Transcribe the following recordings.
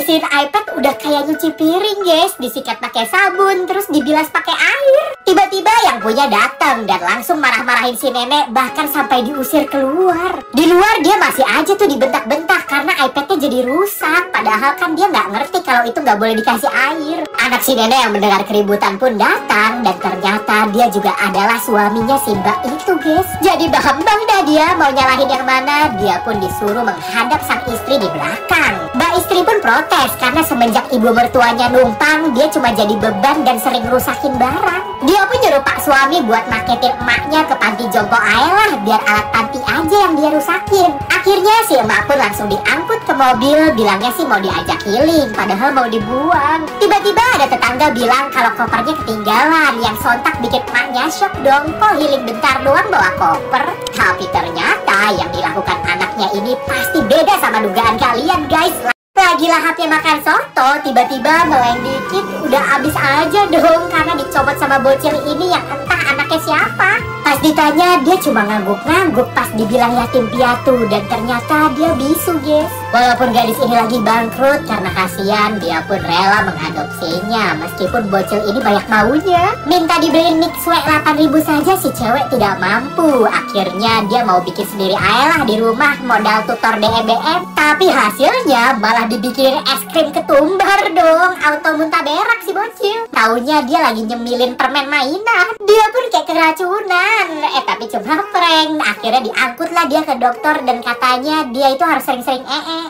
bersihin iPad udah kayak nyuci piring guys, disikat pakai sabun terus dibilas pakai air. Tiba-tiba yang punya datang dan langsung marah-marahin si nenek, bahkan sampai diusir keluar. Di luar dia masih aja tuh dibentak-bentak karena iPadnya jadi rusak, padahal kan dia nggak ngerti kalau itu nggak boleh dikasih air. Anak si nenek yang mendengar keributan pun datang dan ternyata dia juga adalah suaminya si mbak itu guys. Jadi bambang dah dia mau nyalahin yang mana, dia pun disuruh menghadap sang istri di belakang. Mbak istri pun protes karena semenjak ibu mertuanya numpang, dia cuma jadi beban dan sering rusakin barang. Dia pun nyuruh pak suami buat maketin emaknya ke panti jompo lah, biar alat panti aja yang dia rusakin. Akhirnya si emak pun langsung diangkut ke mobil, bilangnya sih mau diajak healing, padahal mau dibuang. Tiba-tiba ada tetangga bilang kalau kopernya ketinggalan, yang sontak bikin emaknya shock dong. Kok healing bentar doang bawa koper? Tapi ternyata yang dilakukan anaknya ini pasti beda sama dugaan kalian guys. Lagi lahapnya makan soto, tiba-tiba meleng dikit udah abis aja dong karena dicopot sama bocil ini yang entah anaknya siapa. Pas ditanya dia cuma ngangguk-ngangguk pas dibilang yatim piatu, dan ternyata dia bisu guys. Walaupun gadis ini lagi bangkrut, karena kasihan dia pun rela mengadopsinya meskipun bocil ini banyak maunya. Minta dibeliin Mixway 8.000 saja si cewek tidak mampu. Akhirnya dia mau bikin sendiri aja lah di rumah modal tutor DBM. Tapi hasilnya malah dibikinin es krim ketumbar dong. Auto muntah berak si bocil. Taunya dia lagi nyemilin permen mainan. Dia pun kayak keracunan. Tapi cuma prank. Akhirnya diangkutlah dia ke dokter dan katanya dia itu harus sering-sering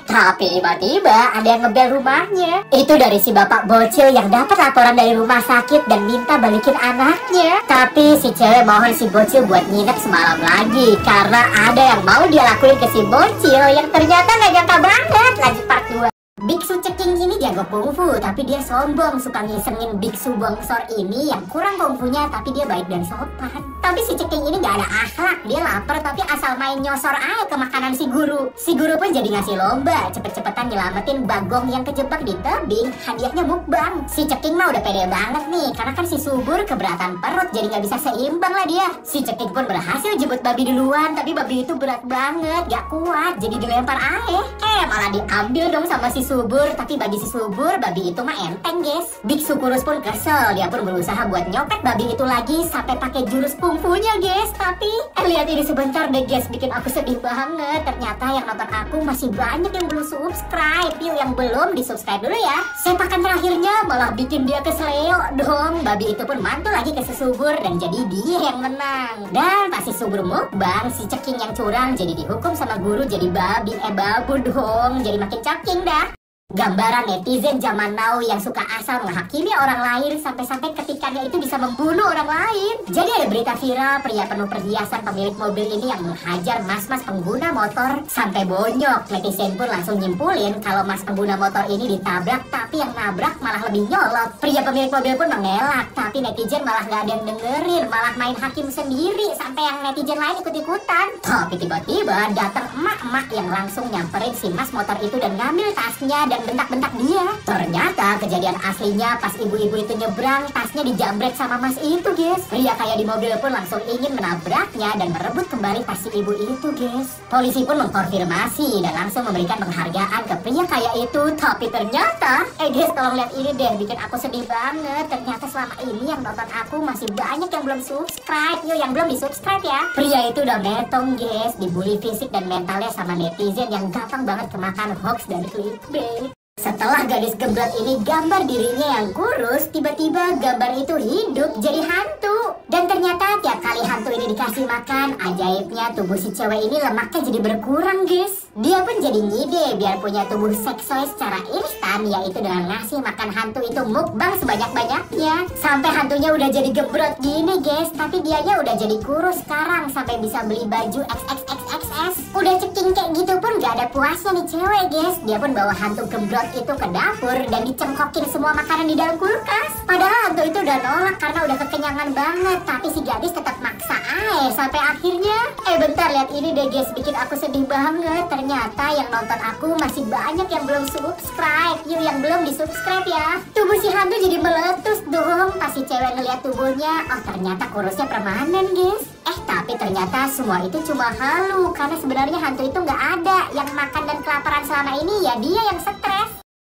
Tapi tiba-tiba ada yang ngebel rumahnya. Itu dari si bapak bocil yang dapat laporan dari rumah sakit dan minta balikin anaknya. Tapi si cewek mohon si bocil buat nginep semalam lagi karena ada yang mau dia lakuin ke si bocil yang ternyata gak nyangka banget. Lanjut part 2. Biksu ceking ini jago kungfu, tapi dia sombong, suka ngisengin biksu bongsor ini yang kurang kungfunya tapi dia baik dan sopan. Tapi si ceking ini gak ada akhlak, dia lapar tapi asal main nyosor aja ke makanan si guru. Si guru pun jadi ngasih lomba, cepet-cepetan nyelamatin bagong yang kejebak di tebing, hadiahnya mukbang. Si ceking mah udah pede banget nih, karena kan si subur keberatan perut jadi gak bisa seimbang lah dia. Si ceking pun berhasil jemput babi duluan, tapi babi itu berat banget, gak kuat, jadi dilempar aja. Malah diambil dong sama si subur, tapi bagi si subur, babi itu mah enteng guys. Biksu kurus pun kesel, dia pun berusaha buat nyopet babi itu lagi sampai pakai jurus kungfunya guys. Tapi lihat ini sebentar deh guys, bikin aku sedih banget. Ternyata yang nonton aku masih banyak yang belum subscribe. Yuk yang belum di subscribe dulu ya. Sepakan terakhirnya malah bikin dia kesleo dong. Babi itu pun mantul lagi ke si subur dan jadi dia yang menang. Dan pas si subur mukbang, si ceking yang curang jadi dihukum sama guru jadi babi babu dong. Jadi makin ceking dah. Gambaran netizen zaman now yang suka asal menghakimi orang lain sampai-sampai ketikannya itu bisa membunuh orang lain. Jadi ada berita viral pria penuh perhiasan pemilik mobil ini yang menghajar mas-mas pengguna motor sampai bonyok. Netizen pun langsung nyimpulin kalau mas pengguna motor ini ditabrak, tapi yang nabrak malah lebih nyolot. Pria pemilik mobil pun mengelak, tapi netizen malah gak ada yang dengerin, malah main hakim sendiri sampai yang netizen lain ikut-ikutan. Tapi tiba-tiba datang emak-emak yang langsung nyamperin si mas motor itu dan ngambil tasnya dan bentak-bentak dia. Ternyata kejadian aslinya pas ibu-ibu itu nyebrang, tasnya dijamret sama mas itu guys. Pria kaya di mobil pun langsung ingin menabraknya dan merebut kembali tas si ibu itu guys. Polisi pun mengkonfirmasi dan langsung memberikan penghargaan ke pria kaya itu. Tapi ternyata guys, tolong lihat ini deh, bikin aku sedih banget. Ternyata selama ini yang nonton aku masih banyak yang belum subscribe. Yuk yang belum di subscribe ya. Pria itu udah metong guys, dibully fisik dan mentalnya sama netizen yang gampang banget kemakan hoax dan clickbait. Setelah gadis gembrot ini gambar dirinya yang kurus, tiba-tiba gambar itu hidup jadi hantu. Dan ternyata tiap kali hantu ini dikasih makan, ajaibnya tubuh si cewek ini lemaknya jadi berkurang guys. Dia pun jadi ngide biar punya tubuh seksoi secara instan, yaitu dengan ngasih makan hantu itu mukbang sebanyak-banyaknya. Sampai hantunya udah jadi gembrot gini guys, tapi dianya udah jadi kurus sekarang sampai bisa beli baju XXXXS. Udah ceking kayak gitu pun gak ada puasnya nih cewek guys. Dia pun bawa hantu gembrot itu ke dapur dan dicengkokin semua makanan di dalam kulkas. Padahal hantu itu udah nolak karena udah kekenyangan banget, tapi si gadis tetap maksa sampai akhirnya bentar, lihat ini deh guys, bikin aku sedih banget. Ternyata yang nonton aku masih banyak yang belum subscribe. Yuk yang belum di subscribe ya. Tubuh si hantu jadi meletus dong pas si cewek ngeliat tubuhnya. Oh ternyata kurusnya permanen guys. Tapi ternyata semua itu cuma halu, karena sebenarnya hantu itu nggak ada. Yang makan dan kelaparan selama ini ya dia yang stres.